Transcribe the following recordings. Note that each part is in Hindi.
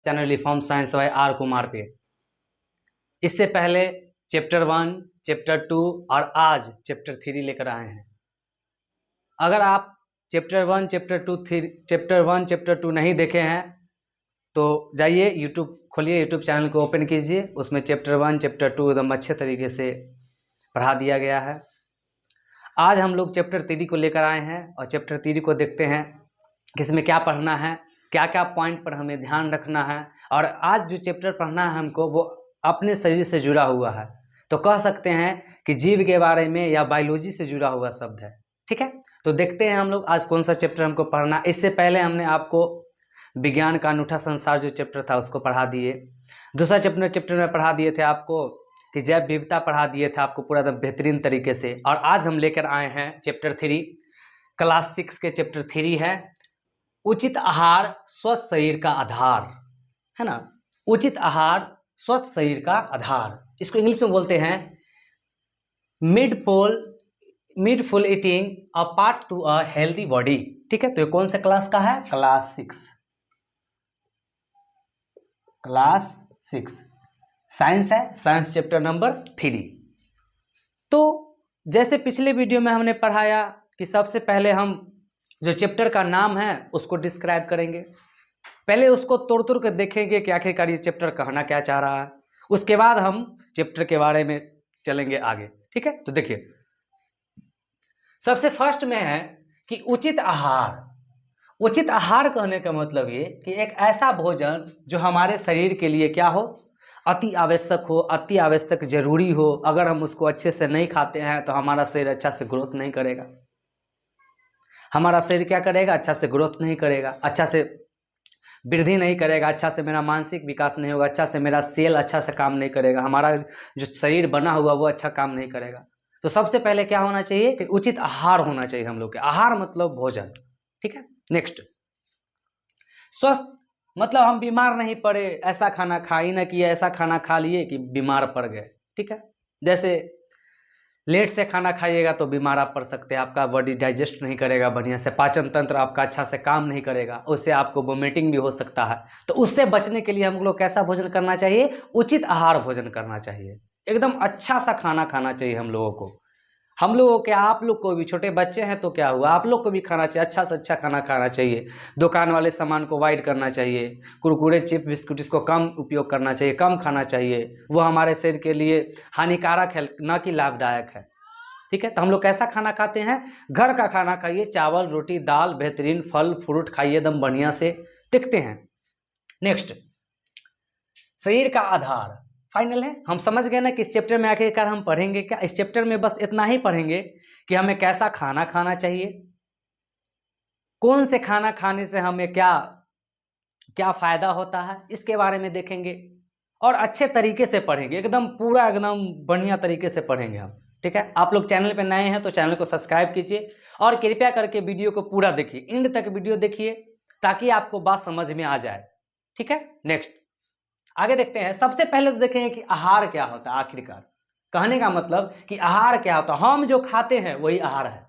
Channel reform science by R Kumar पे। इससे पहले चैप्टर 1, चैप्टर 2 और आज चैप्टर 3 लेकर आए हैं। अगर आप चैप्टर 1, चैप्टर 2 नहीं देखे हैं तो जाइए यूट्यूब खोलिए, यूट्यूब चैनल को ओपन कीजिए, उसमें चैप्टर 1, चैप्टर 2 एकदम अच्छे तरीके से पढ़ा दिया गया है। आज हम लोग चैप्टर 3 को लेकर आए हैं और चैप्टर 3 को देखते हैं कि इसमें क्या पढ़ना है, क्या क्या पॉइंट पर हमें ध्यान रखना है। और आज जो चैप्टर पढ़ना है हमको वो अपने शरीर से जुड़ा हुआ है, तो कह सकते हैं कि जीव के बारे में या बायोलॉजी से जुड़ा हुआ शब्द है। ठीक है, तो देखते हैं हम लोग आज कौन सा चैप्टर हमको पढ़ना। इससे पहले हमने आपको विज्ञान का अनूठा संसार जो चैप्टर था उसको पढ़ा दिए। दूसरा चैप्टर में पढ़ा दिए थे आपको कि जैव विविधता पढ़ा दिए थे आपको पूरा एकदम बेहतरीन तरीके से। और आज हम लेकर आए हैं चैप्टर 3, क्लास 6 के चैप्टर 3 है उचित आहार स्वस्थ शरीर का आधार, है ना। उचित आहार स्वस्थ शरीर का आधार, इसको इंग्लिश में बोलते हैं mindful eating a part to a healthy body. ठीक है, तो ये कौन से क्लास का है? क्लास 6 साइंस है, साइंस चैप्टर नंबर 3। तो जैसे पिछले वीडियो में हमने पढ़ाया कि सबसे पहले हम जो चैप्टर का नाम है उसको डिस्क्राइब करेंगे, पहले उसको तोड़ तोड़ कर देखेंगे कि आखिरकार ये चैप्टर कहना क्या चाह रहा है, उसके बाद हम चैप्टर के बारे में चलेंगे आगे। ठीक है, तो देखिए सबसे फर्स्ट में है कि उचित आहार। उचित आहार कहने का मतलब ये कि एक ऐसा भोजन जो हमारे शरीर के लिए क्या हो, अति आवश्यक हो, अति आवश्यक जरूरी हो। अगर हम उसको अच्छे से नहीं खाते हैं तो हमारा शरीर अच्छा से ग्रोथ नहीं करेगा। हमारा शरीर क्या करेगा? अच्छा से ग्रोथ नहीं करेगा, अच्छा से वृद्धि नहीं करेगा, अच्छा से मेरा मानसिक विकास नहीं होगा, अच्छा से मेरा सेल अच्छा से काम नहीं करेगा, हमारा जो शरीर बना हुआ वो अच्छा काम नहीं करेगा। तो सबसे पहले क्या होना चाहिए कि उचित आहार होना चाहिए हम लोग के। आहार मतलब भोजन। ठीक है, नेक्स्ट स्वस्थ मतलब हम बीमार नहीं पड़े, ऐसा खाना खा ही ना किया, ऐसा खाना खा लिए कि बीमार पड़ गए। ठीक है, जैसे लेट से खाना खाइएगा तो बीमार आप पड़ सकते हैं, आपका बॉडी डाइजेस्ट नहीं करेगा बढ़िया से, पाचन तंत्र आपका अच्छा से काम नहीं करेगा, उससे आपको वोमिटिंग भी हो सकता है। तो उससे बचने के लिए हम लोग कैसा भोजन करना चाहिए? उचित आहार भोजन करना चाहिए, एकदम अच्छा सा खाना खाना चाहिए हम लोगों को। हम लोगों के, आप लोग को भी, छोटे बच्चे हैं तो क्या हुआ, आप लोग को भी खाना चाहिए, अच्छा से अच्छा खाना खाना चाहिए। दुकान वाले सामान को अवॉइड करना चाहिए, कुरकुरे चिप बिस्कुट इसको कम उपयोग करना चाहिए, कम खाना चाहिए, वो हमारे शरीर के लिए हानिकारक है न कि लाभदायक है। ठीक है, तो हम लोग कैसा खाना खाते हैं? घर का खाना खाइए, चावल रोटी दाल, बेहतरीन फल फ्रूट खाइए एकदम बढ़िया से। देखते हैं नेक्स्ट, शरीर का आधार फाइनल है। हम समझ गए ना कि इस चैप्टर में आखिरकार हम पढ़ेंगे क्या। इस चैप्टर में बस इतना ही पढ़ेंगे कि हमें कैसा खाना खाना चाहिए, कौन से खाना खाने से हमें क्या क्या फायदा होता है, इसके बारे में देखेंगे। और अच्छे तरीके से पढ़ेंगे, एकदम पूरा एकदम बढ़िया तरीके से पढ़ेंगे हम। ठीक है, आप लोग चैनल पे नए हैं तो चैनल को सब्सक्राइब कीजिए और कृपया करके वीडियो को पूरा देखिए, एंड तक वीडियो देखिए ताकि आपको बात समझ में आ जाए। ठीक है, नेक्स्ट आगे देखते हैं। सबसे पहले तो देखेंगे कि आहार क्या होता है। आखिरकार कहने का मतलब कि आहार क्या होता है, हम जो खाते हैं वही आहार है।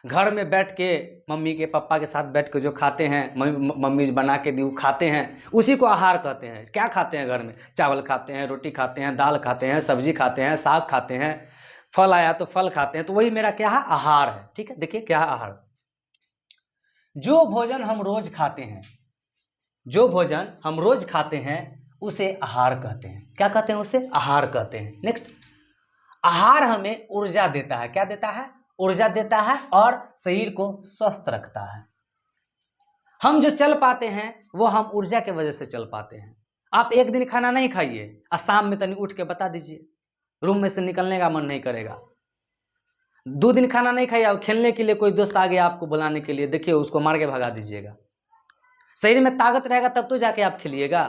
घर में बैठ के मम्मी के पापा के साथ बैठ के जो खाते हैं, मम्मी बना के दी खाते हैं, उसी को आहार कहते हैं। क्या खाते हैं घर में? चावल खाते हैं, रोटी खाते हैं, दाल खाते हैं, सब्जी खाते हैं, साग खाते हैं, फल आया तो फल खाते हैं, तो वही मेरा क्या है? आहार है। ठीक है, देखिए क्या है आहार। जो भोजन हम रोज खाते हैं, जो भोजन हम रोज खाते हैं उसे आहार कहते हैं। क्या कहते हैं? उसे आहार कहते हैं। नेक्स्ट, आहार हमें ऊर्जा देता है। क्या देता है? ऊर्जा देता है और शरीर को स्वस्थ रखता है। हम जो चल पाते हैं वो हम ऊर्जा के वजह से चल पाते हैं। आप एक दिन खाना नहीं खाइए और शाम में तनी उठ के बता दीजिए, रूम में से निकलने का मन नहीं करेगा। 2 दिन खाना नहीं खाइए और खेलने के लिए कोई दोस्त आ गया आपको बुलाने के लिए, देखिए उसको मार के भगा दीजिएगा। शरीर में ताकत रहेगा तब तो जाके आप खेलिएगा।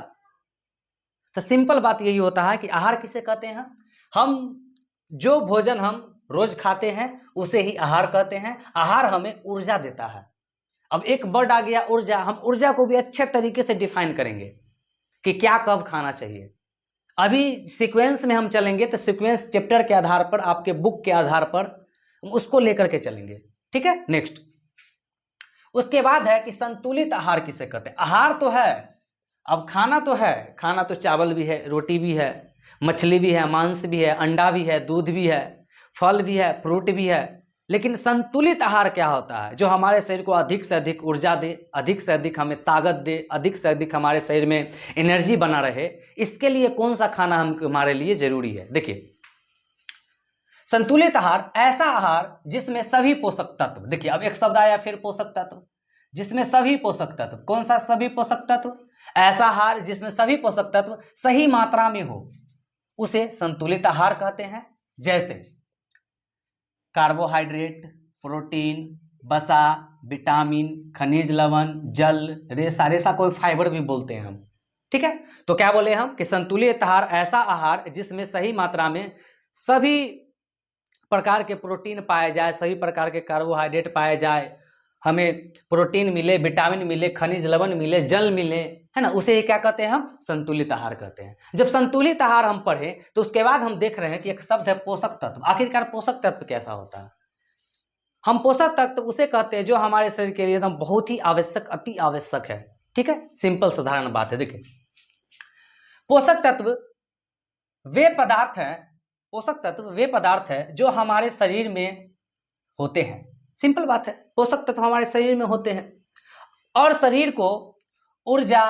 तो सिंपल बात यही होता है कि आहार किसे कहते हैं? हम जो भोजन हम रोज खाते हैं उसे ही आहार कहते हैं। आहार हमें ऊर्जा देता है। अब एक वर्ड आ गया ऊर्जा, हम ऊर्जा को भी अच्छे तरीके से डिफाइन करेंगे कि क्या कब खाना चाहिए। अभी सीक्वेंस में हम चलेंगे तो सीक्वेंस चैप्टर के आधार पर, आपके बुक के आधार पर उसको लेकर के चलेंगे। ठीक है, नेक्स्ट उसके बाद है कि संतुलित आहार किसे कहते हैं। आहार तो है, अब खाना तो है, खाना तो चावल भी है, रोटी भी है, मछली भी है, मांस भी है, अंडा भी है, दूध भी है, फल भी है, फ्रूट भी है, लेकिन संतुलित आहार क्या होता है? जो हमारे शरीर को अधिक से अधिक ऊर्जा दे, अधिक से अधिक हमें ताकत दे, अधिक से अधिक हमारे शरीर में एनर्जी बना रहे, इसके लिए कौन सा खाना हमारे लिए जरूरी है? देखिए, संतुलित आहार ऐसा आहार जिसमें सभी पोषक तत्व, देखिए अब एक शब्द आया फिर, पोषक तत्व, जिसमें सभी पोषक तत्व, कौन सा सभी पोषक तत्व? ऐसा आहार जिसमें सभी पोषक तत्व सही मात्रा में हो, उसे संतुलित आहार कहते हैं। जैसे कार्बोहाइड्रेट, प्रोटीन, वसा, विटामिन, खनिज लवण, जल, रेशा, रेशा को फाइबर भी बोलते हैं हम, ठीक है। तो क्या बोले हम कि संतुलित आहार ऐसा आहार जिसमें सही मात्रा में सभी प्रकार के प्रोटीन पाए जाए, सभी प्रकार के कार्बोहाइड्रेट पाए जाए, हमें प्रोटीन मिले, विटामिन मिले, खनिज लवण मिले, जल मिले, है ना, उसे ही क्या कहते हैं हम? संतुलित आहार कहते हैं। जब संतुलित आहार हम पढ़े तो उसके बाद हम देख रहे हैं कि एक शब्द है पोषक तत्व। आखिरकार पोषक तत्व कैसा होता है? हम पोषक तत्व उसे कहते हैं जो हमारे शरीर के लिए एकदम बहुत ही आवश्यक, अति आवश्यक है, ठीक है। सिंपल साधारण बात है। देखिए, पोषक तत्व वे पदार्थ हैं, पोषक तत्व वे पदार्थ है जो हमारे शरीर में होते हैं। सिंपल बात है, पोषक तत्व हमारे शरीर में होते हैं और शरीर को ऊर्जा,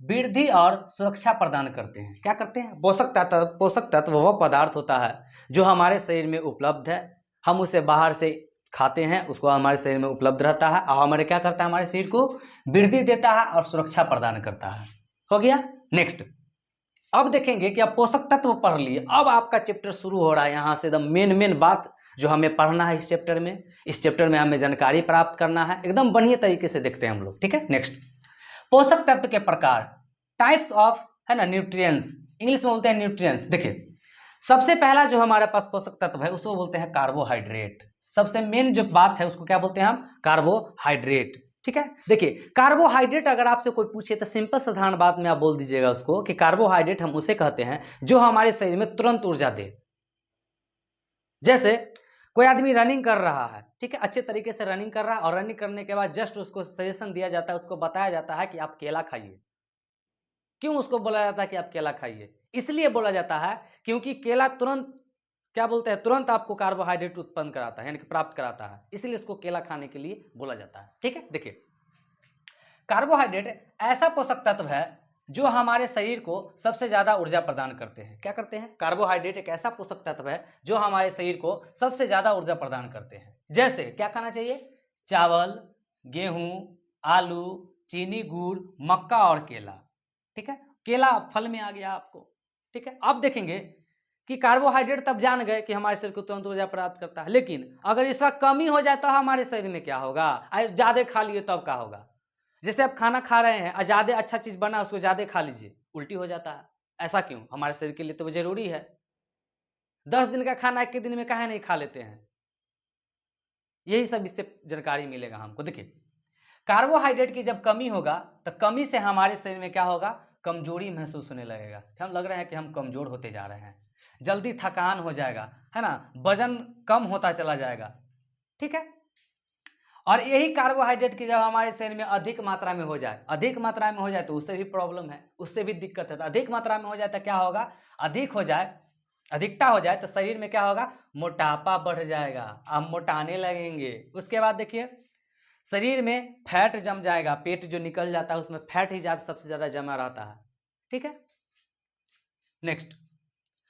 वृद्धि और सुरक्षा प्रदान करते हैं। क्या करते हैं? पोषक तत्व वह पदार्थ होता है जो हमारे शरीर में उपलब्ध है, हम उसे बाहर से खाते हैं, उसको हमारे शरीर में उपलब्ध रहता है और हमारे क्या करता है? हमारे शरीर को वृद्धि देता है और सुरक्षा प्रदान करता है। हो गया। नेक्स्ट, अब देखेंगे कि अब पोषक तत्व पढ़ लिए, अब आपका चैप्टर शुरू हो रहा है। यहाँ से एकदम मेन बात जो हमें पढ़ना है इस चैप्टर में, इस चैप्टर में हमें जानकारी प्राप्त करना है, एकदम बढ़िया तरीके से देखते हैं हम लोग, ठीक है। नेक्स्ट, पोषक तत्व के प्रकार, टाइप्स ऑफ, है ना, न्यूट्रिएंट्स, इंग्लिश में बोलते हैं न्यूट्रिएंट्स। देखिए, सबसे पहला जो हमारे पास पोषक तत्व है उसको बोलते हैं कार्बोहाइड्रेट। सबसे मेन जो बात है उसको क्या बोलते हैं हम? कार्बोहाइड्रेट, ठीक है। देखिए, कार्बोहाइड्रेट अगर आपसे कोई पूछे तो सिंपल साधारण बात में आप बोल दीजिएगा उसको कि कार्बोहाइड्रेट हम उसे कहते हैं जो हमारे शरीर में तुरंत ऊर्जा दे। जैसे कोई आदमी रनिंग कर रहा है, ठीक है, अच्छे तरीके से रनिंग कर रहा है और रनिंग करने के बाद जस्ट उसको सजेशन दिया जाता है, उसको बताया जाता है कि आप केला खाइए। क्यों उसको बोला जाता है कि आप केला खाइए? इसलिए बोला जाता है क्योंकि केला तुरंत क्या बोलते हैं, तुरंत आपको कार्बोहाइड्रेट उत्पन्न कराता है, यानी कि प्राप्त कराता है, इसलिए इसको केला खाने के लिए बोला जाता है, ठीक है। देखिए, कार्बोहाइड्रेट ऐसा पोषक तत्व है जो हमारे शरीर को सबसे ज्यादा ऊर्जा प्रदान करते हैं। क्या करते हैं? कार्बोहाइड्रेट एक ऐसा पोषक तत्व है जो हमारे शरीर को सबसे ज्यादा ऊर्जा प्रदान करते हैं। जैसे क्या खाना चाहिए? चावल, गेहूं, आलू, चीनी, गुड़, मक्का और केला, ठीक है। केला फल में आ गया आपको, ठीक है। अब देखेंगे कि कार्बोहाइड्रेट तब जान गए कि हमारे शरीर को तुरंत ऊर्जा प्राप्त करता है, लेकिन अगर इसका कमी हो जाए तो हमारे शरीर में क्या होगा? ज्यादा खा लिए तब क्या होगा? जैसे आप खाना खा रहे हैं और ज्यादा अच्छा चीज बना उसको ज्यादा खा लीजिए, उल्टी हो जाता है। ऐसा क्यों? हमारे शरीर के लिए तो जरूरी है। 10 दिन का खाना एक दिन में काहे नहीं खा लेते हैं? यही सब इससे जानकारी मिलेगा हमको। देखिए, कार्बोहाइड्रेट की जब कमी होगा तो कमी से हमारे शरीर में क्या होगा? कमजोरी महसूस होने लगेगा। हम लग रहे हैं कि हम कमजोर होते जा रहे हैं, जल्दी थकान हो जाएगा, है ना, वजन कम होता चला जाएगा, ठीक है। और यही कार्बोहाइड्रेट की जब हमारे शरीर में अधिक मात्रा में हो जाए, अधिक मात्रा में हो जाए तो उससे भी प्रॉब्लम है, उससे भी दिक्कत है। तो अधिक मात्रा में हो जाए तो क्या होगा? अधिक हो जाए, अधिकता हो जाए तो शरीर में क्या होगा? मोटापा बढ़ जाएगा, आप मोटाने लगेंगे। उसके बाद देखिए, शरीर में फैट जम जाएगा, पेट जो निकल जाता है उसमें फैट ही सबसे ज्यादा जमा रहता है, ठीक है। नेक्स्ट,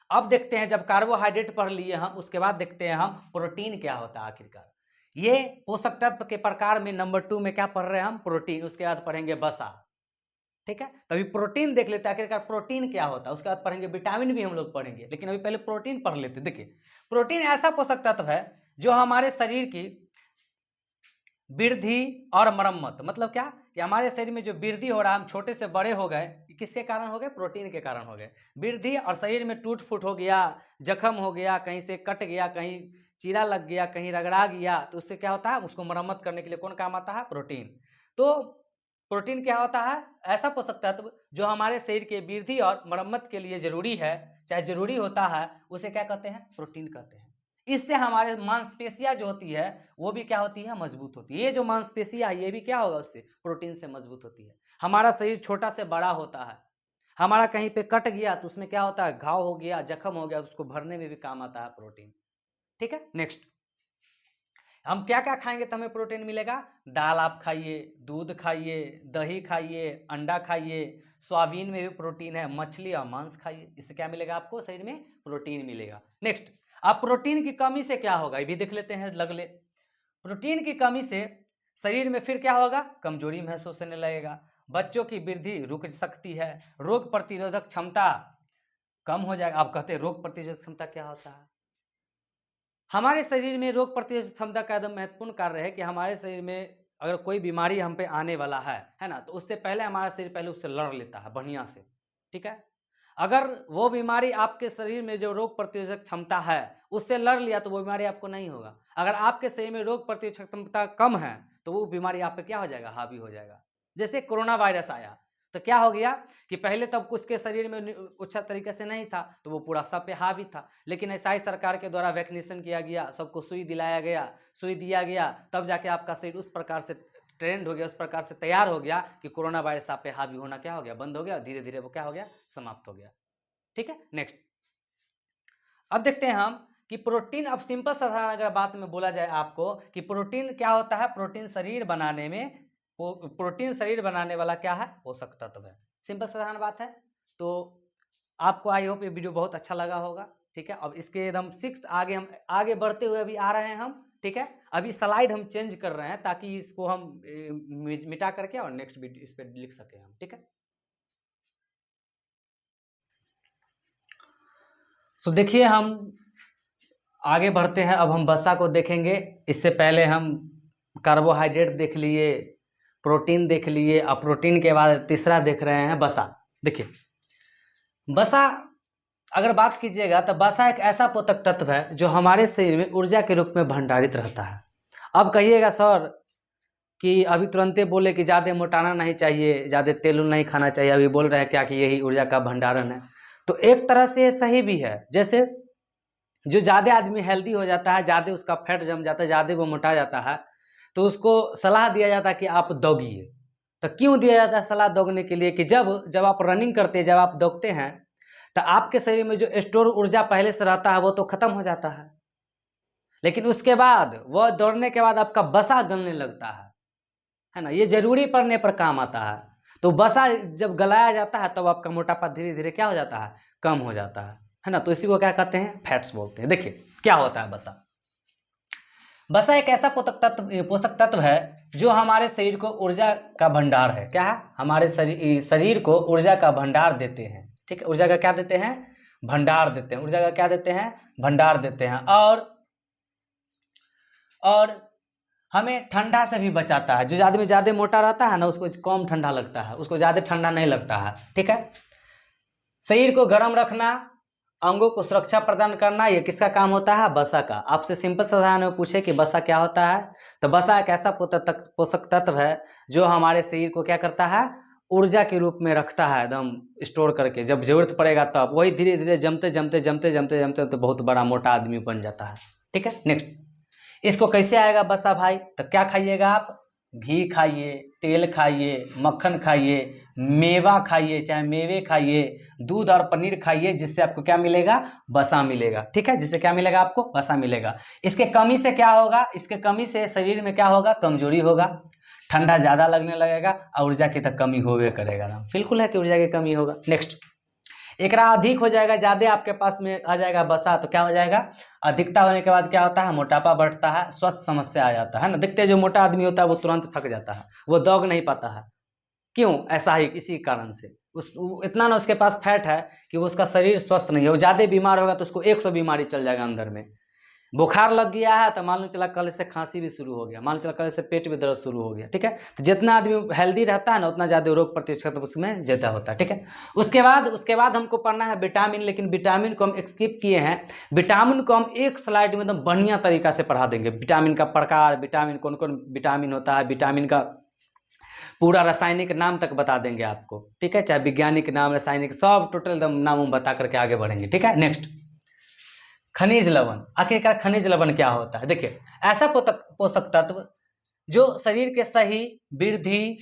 अब देखते हैं, जब कार्बोहाइड्रेट पढ़ लिए हम, उसके बाद देखते हैं हम प्रोटीन क्या होता है आखिरकार। ये पोषक तत्व के प्रकार में नंबर 2 में क्या पढ़ रहे हैं हम? प्रोटीन। उसके बाद पढ़ेंगे वसा, ठीक है। तभी प्रोटीन देख लेते हैं आखिरकार प्रोटीन क्या होता है, उसके बाद पढ़ेंगे विटामिन भी हम लोग पढ़ेंगे, लेकिन अभी पहले प्रोटीन पढ़ लेते। देखिए, प्रोटीन ऐसा पोषक तत्व है जो हमारे शरीर की वृद्धि और मरम्मत, मतलब क्या कि हमारे शरीर में जो वृद्धि हो रहा है, हम छोटे से बड़े हो गए, किसके कारण हो गए? प्रोटीन के कारण हो गए। वृद्धि और शरीर में टूट फूट हो गया, जख्म हो गया, कहीं से कट गया, कहीं चीरा लग गया, कहीं रगड़ा गया, तो उससे क्या होता है? उसको मरम्मत करने के लिए कौन काम आता है? प्रोटीन। तो प्रोटीन क्या होता है? ऐसा पोषक तत्व जो हमारे शरीर के वृद्धि और मरम्मत के लिए जरूरी है, चाहे जरूरी होता है, उसे क्या कहते हैं? प्रोटीन कहते हैं। इससे हमारे मांसपेशियां जो होती है वो भी क्या होती है, मजबूत होती है। ये जो मांसपेशियां है ये भी क्या होगा, उससे प्रोटीन से मजबूत होती है। हमारा शरीर छोटा से बड़ा होता है, हमारा कहीं पे कट गया तो उसमें क्या होता है, घाव हो गया, जख्म हो गया, उसको भरने में भी काम आता है प्रोटीन। ठीक है, नेक्स्ट हम क्या क्या खाएंगे तो हमें प्रोटीन मिलेगा। दाल आप खाइए, दूध खाइए, दही खाइए, अंडा खाइए, सोयाबीन में भी प्रोटीन है, मछली और मांस खाइए, इससे क्या मिलेगा आपको, शरीर में प्रोटीन मिलेगा। नेक्स्ट अब प्रोटीन की कमी से क्या होगा ये भी देख लेते हैं लगले। प्रोटीन की कमी से शरीर में फिर क्या होगा, कमजोरी महसूस होने लगेगा, बच्चों की वृद्धि रुक सकती है, रोग प्रतिरोधक क्षमता कम हो जाएगा। आप कहते हैं रोग प्रतिरोधक क्षमता क्या होता है, हमारे शरीर में रोग प्रतिरोधक क्षमता का एकदम महत्वपूर्ण कार्य है कि हमारे शरीर में अगर कोई बीमारी हम पे आने वाला है ना, तो उससे पहले हमारा शरीर पहले उससे लड़ लेता है बढ़िया से। ठीक है, अगर वो बीमारी आपके शरीर में जो रोग प्रतिरोधक क्षमता है उससे लड़ लिया तो वो बीमारी आपको नहीं होगा। अगर आपके शरीर में रोग प्रतिरोधक क्षमता कम है तो वो बीमारी आप पे क्या हो जाएगा, हावी हो जाएगा। जैसे कोरोना वायरस आया तो क्या हो गया कि पहले तब उसके शरीर में अच्छा तरीके से नहीं था तो वो पूरा सब पे हावी था, लेकिन ऐसा ही सरकार के द्वारा वैक्सीनेशन किया गया, सबको सुई दिलाया गया, सुई दिया गया, तब जाके आपका शरीर उस प्रकार से ट्रेंड हो गया, उस प्रकार से तैयार हो गया कि कोरोना वायरस आप पे हावी होना क्या हो गया, बंद हो गया, धीरे धीरे वो क्या हो गया, समाप्त हो गया। ठीक है, नेक्स्ट अब देखते हैं हम कि प्रोटीन, अब सिंपल साधारण अगर बात में बोला जाए आपको कि प्रोटीन क्या होता है, प्रोटीन शरीर बनाने में, प्रोटीन शरीर बनाने वाला क्या है, पोषक तत्व है। सिंपल साधारण बात है। तो आपको आई होप ये वीडियो बहुत अच्छा लगा होगा। ठीक है, अब इसके एकदम सिक्स आगे हम आगे बढ़ते हुए अभी आ रहे हैं हम। ठीक है, अभी स्लाइड हम चेंज कर रहे हैं ताकि इसको हम मिटा करके और नेक्स्ट वीडियो इस पर लिख सके हम। ठीक है, तो देखिए हम आगे बढ़ते हैं, अब हम वसा को देखेंगे। इससे पहले हम कार्बोहाइड्रेट देख लिए, प्रोटीन देख लिए, और प्रोटीन के बाद तीसरा देख रहे हैं वसा। देखिए वसा अगर बात कीजिएगा तो वसा एक ऐसा पोषक तत्व है जो हमारे शरीर में ऊर्जा के रूप में भंडारित रहता है। अब कहिएगा सर कि अभी तुरंते बोले कि ज़्यादा मोटाना नहीं चाहिए, ज़्यादा तेल नहीं खाना चाहिए, अभी बोल रहे हैं क्या कि यही ऊर्जा का भंडारण है। तो एक तरह से सही भी है, जैसे जो ज़्यादा आदमी हेल्दी हो जाता है, ज़्यादा उसका फैट जम जाता है, ज़्यादा वो मोटा जाता है, तो उसको सलाह दिया जाता है कि आप दौड़िए। तो क्यों दिया जाता है सलाह दौड़ने के लिए कि जब आप रनिंग करते हैं, जब आप दौड़ते हैं तो आपके शरीर में जो स्टोर ऊर्जा पहले से रहता है वो तो खत्म हो जाता है, लेकिन उसके बाद वह दौड़ने के बाद आपका वसा गलने लगता है ना, ये जरूरी पड़ने पर काम आता है। तो वसा जब गलाया जाता है तब तो आपका मोटापा धीरे धीरे क्या हो जाता है, कम हो जाता है ना। तो इसी को क्या कहते हैं, फैट्स बोलते हैं। देखिए क्या होता है वसा। वसा एक ऐसा पोषक तत्व है जो हमारे शरीर को ऊर्जा का भंडार है। क्या है, हमारे शरीर को ऊर्जा का भंडार देते हैं। ठीक है, ऊर्जा का क्या देते हैं, भंडार देते हैं, ऊर्जा का क्या देते हैं, भंडार देते हैं। और हमें ठंडा से भी बचाता है। जो आदमी ज़्यादा मोटा रहता है ना उसको कम ठंडा लगता है, उसको ज़्यादा ठंडा नहीं लगता है। ठीक है, शरीर को गर्म रखना, अंगों को सुरक्षा प्रदान करना, ये किसका काम होता है, वसा का। आपसे सिंपल साधारण में पूछे कि वसा क्या होता है, तो वसा एक ऐसा पोषक तत्व है जो हमारे शरीर को क्या करता है, ऊर्जा के रूप में रखता है, एकदम स्टोर करके, जब जरूरत पड़ेगा तब वही धीरे धीरे जमते जमते जमते जमते जमते तो बहुत बड़ा मोटा आदमी बन जाता है। ठीक है, नेक्स्ट इसको कैसे आएगा वसा भाई, तो क्या खाइएगा आप, घी खाइए, तेल खाइए, मक्खन खाइए, मेवा खाइए, चाहे मेवे खाइए, दूध और पनीर खाइए, जिससे आपको क्या मिलेगा, वसा मिलेगा। ठीक है, जिससे क्या मिलेगा, आपको वसा मिलेगा। इसके कमी से क्या होगा, इसके कमी से शरीर में क्या होगा, कमजोरी होगा, ठंडा ज्यादा लगने लगेगा और ऊर्जा की तो कमी होवे करेगा ना, बिल्कुल है कि ऊर्जा की कमी होगा। नेक्स्ट एकरा अधिक हो जाएगा, ज्यादा आपके पास में आ जाएगा वसा तो क्या हो जाएगा, अधिकता होने के बाद क्या होता है, मोटापा बढ़ता है, स्वास्थ्य समस्या आ जाता है ना। देखते हैं जो मोटा आदमी होता है वो तुरंत थक जाता है, वो दौड़ नहीं पाता है। क्यों, ऐसा ही इसी कारण से इतना ना उसके पास फैट है कि वो उसका शरीर स्वस्थ नहीं है। वो ज्यादा बीमार होगा तो उसको 100 बीमारी चल जाएगा अंदर में। बुखार लग गया है तो मान लो चला कल से खांसी भी शुरू हो गया, मान लो चला कल से पेट में दर्द शुरू हो गया। ठीक है, तो जितना आदमी हेल्दी रहता है ना उतना ज़्यादा रोग प्रतिरोधक उसमें ज़्यादा होता है। ठीक है, उसके बाद हमको पढ़ना है विटामिन, लेकिन विटामिन को हम स्किप किए हैं। विटामिन को हम एक स्लाइड में एकदम बढ़िया तरीका से पढ़ा देंगे। विटामिन का प्रकार, विटामिन कौन कौन विटामिन होता है, विटामिन का पूरा रासायनिक नाम तक बता देंगे आपको। ठीक है, चाहे वैज्ञानिक नाम, रासायनिक, सब टोटल एकदम नाम बता करके आगे बढ़ेंगे। ठीक है, नेक्स्ट खनिज लवण, आखिरकार खनिज लवण क्या होता है? देखिए, ऐसा पोषक तत्व जो शरीर के सही वृद्धि,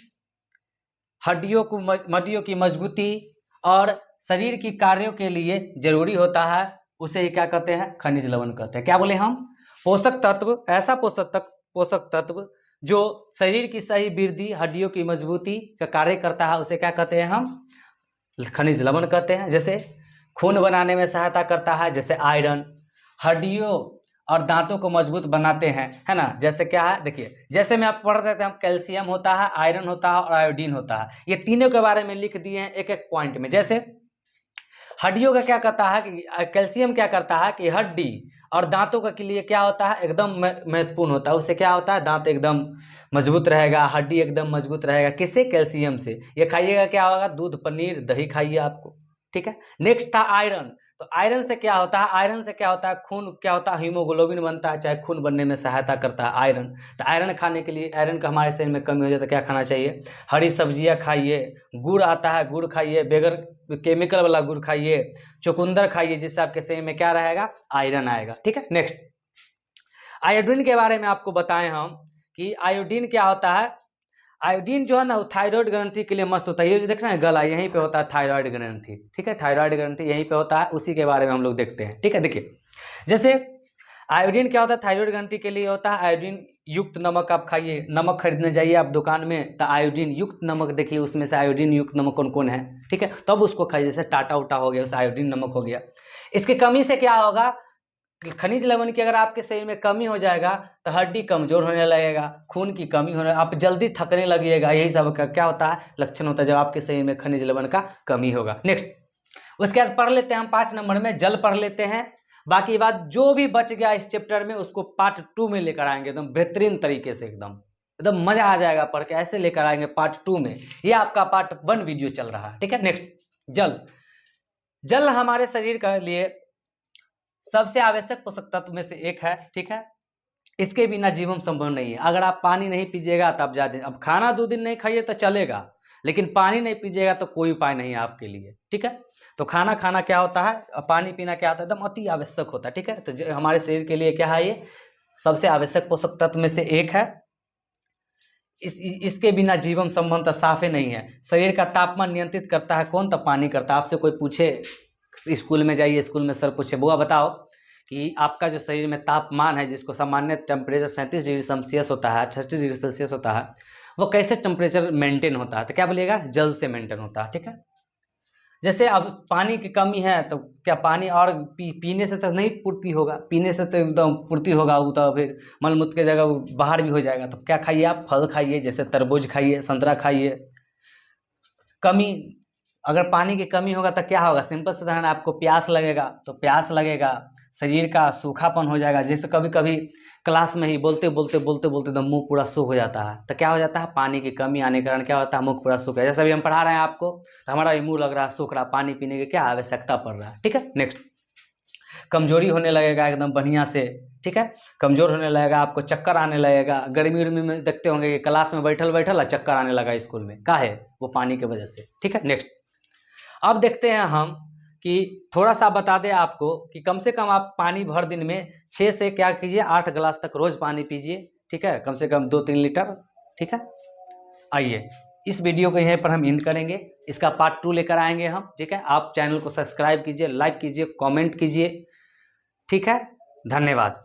हड्डियों की मजबूती और शरीर की कार्यों के लिए जरूरी होता है, उसे ही क्या कहते हैं? खनिज लवण कहते हैं। क्या बोले हम? पोषक तत्व, ऐसा पोषक तत्व जो शरीर की सही वृद्धि, हड्डियों की मजबूती का कार्य करता है, उसे क्या कहते हैं हम? खनिज लवण कहते हैं। जैसे खून बनाने में सहायता करता है, जैसे आयरन, हड्डियों और दांतों को मजबूत बनाते हैं, है ना। जैसे क्या है, देखिए, जैसे मैं आप पढ़ रहे थे, हम कैल्शियम होता है, आयरन होता है और आयोडीन होता है, ये तीनों के बारे में लिख दिए हैं एक एक पॉइंट में। जैसे हड्डियों का क्या कहता है कि कैल्शियम क्या करता है कि हड्डी और दांतों के लिए क्या होता है? एकदम महत्वपूर्ण होता है। उससे क्या होता है? दांत एकदम मजबूत रहेगा, हड्डी एकदम मजबूत रहेगा। किससे? कैल्शियम से। ये खाइएगा, क्या होगा? दूध, पनीर, दही खाइए आपको, ठीक है। नेक्स्ट था आयरन। तो आयरन से क्या होता है? आयरन से क्या होता है? खून क्या होता है? हीमोग्लोबिन बनता है, चाहे खून बनने में सहायता करता है आयरन। तो आयरन खाने के लिए, आयरन का हमारे शरीर में कमी हो जाए तो क्या खाना चाहिए? हरी सब्जियां खाइए, गुड़ आता है, गुड़ खाइए, बगैर केमिकल वाला गुड़ खाइए, चुकंदर खाइए, जिससे आपके शरीर में क्या रहेगा? आयरन आएगा, ठीक है। नेक्स्ट, आयोडीन के बारे में आपको बताएं हम कि आयोडीन क्या होता है। आयोडीन जो है ना, वो थायराइड ग्रंथि के लिए मस्त होता है। ये जो देख रहे हैं गला, यहीं पे होता है थायराइड ग्रंथि, ठीक है। थायराइड ग्रंथि यहीं पे होता है, उसी के बारे में हम लोग देखते हैं, ठीक है। देखिए, जैसे आयोडीन क्या होता है? थायराइड ग्रंथि के लिए होता है। आयोडीन युक्त नमक आप खाइए, नमक खरीदने जाइए आप दुकान में, तो आयोडीन युक्त नमक देखिए, उसमें से आयोडीन युक्त नमक कौन कौन है, ठीक है, तब उसको खाइए। जैसे टाटा उटा हो गया, उस आयोडीन नमक हो गया। इसकी कमी से क्या होगा? खनिज लवण की अगर आपके शरीर में कमी हो जाएगा तो हड्डी कमजोर होने लगेगा, खून की कमी होने, आप जल्दी थकने लगिएगा। यही सब का क्या होता है? लक्षण होता है जब आपके शरीर में खनिज लवण का कमी होगा। नेक्स्ट, उसके बाद पढ़ लेते हैं हम 5 नंबर में, जल पढ़ लेते हैं। बाकी बात जो भी बच गया इस चैप्टर में, उसको पार्ट 2 में लेकर आएंगे, एकदम बेहतरीन तरीके से, एकदम एकदम मजा आ जाएगा पढ़ के। ऐसे लेकर आएंगे पार्ट 2 में। ये आपका पार्ट 1 वीडियो चल रहा है, ठीक है। नेक्स्ट, जल। जल हमारे शरीर के लिए सबसे आवश्यक पोषक तत्व में से एक है, ठीक है। इसके बिना जीवन संभव नहीं है। अगर आप पानी नहीं पीजिएगा तो आप ज्यादा, अब खाना 2 दिन नहीं खाइए तो चलेगा, लेकिन पानी नहीं पीजिएगा तो कोई उपाय नहीं है आपके लिए, ठीक है। तो खाना खाना क्या होता है, पानी पीना क्या होता है? एकदम अति आवश्यक होता है, ठीक है। तो हमारे शरीर के लिए क्या है? ये सबसे आवश्यक पोषक तत्व में से एक है। इसके बिना जीवन संभव तो साफे नहीं है। शरीर का तापमान नियंत्रित करता है कौन? तो पानी करता है। आपसे कोई पूछे, स्कूल में जाइए, स्कूल में सर पूछे, बुआ बताओ कि आपका जो शरीर में तापमान है, जिसको सामान्य टेम्परेचर 37 डिग्री सेल्सियस होता है, 36 डिग्री सेल्सियस होता है, वो कैसे टेम्परेचर मेंटेन होता है? तो क्या बोलिएगा? जल से मेंटेन होता है, ठीक है। जैसे अब पानी की कमी है तो क्या पानी और पीने से तो नहीं पूर्ति होगा, पीने से तो एकदम पूर्ति होगा, वो तो फिर मलमूत्र की जगह वो बाहर भी हो जाएगा। तो क्या खाइए आप? फल खाइए, जैसे तरबूज खाइए, संतरा खाइए। कमी, अगर पानी की कमी होगा तो क्या होगा? सिंपल से है, आपको प्यास लगेगा, तो प्यास लगेगा, शरीर का सूखापन हो जाएगा। जैसे कभी कभी क्लास में ही बोलते बोलते बोलते बोलते एकदम मुंह पूरा सूख हो जाता है, तो क्या हो जाता है? पानी की कमी आने के कारण क्या होता है? मुंह पूरा सूख है। जैसे अभी हम पढ़ा रहे हैं आपको, तो हमारा भी मुंह लग रहा है सूख रहा, पानी पीने की क्या आवश्यकता पड़ रहा है, ठीक है। नेक्स्ट, कमजोरी होने लगेगा एकदम बढ़िया से, ठीक है। कमजोर होने लगेगा, आपको चक्कर आने लगेगा। गर्मी उर्मी में देखते होंगे कि क्लास में बैठल बैठल चक्कर आने लगा स्कूल में, का है? वो पानी की वजह से, ठीक है। नेक्स्ट, अब देखते हैं हम कि थोड़ा सा बता दें आपको कि कम से कम आप पानी भर दिन में 6 से क्या कीजिए, 8 गिलास तक रोज पानी पीजिए, ठीक है। कम से कम 2-3 लीटर, ठीक है। आइए, इस वीडियो को यहीं पर हम एंड करेंगे, इसका पार्ट 2 लेकर आएंगे हम, ठीक है। आप चैनल को सब्सक्राइब कीजिए, लाइक कीजिए, कमेंट कीजिए, ठीक है। धन्यवाद।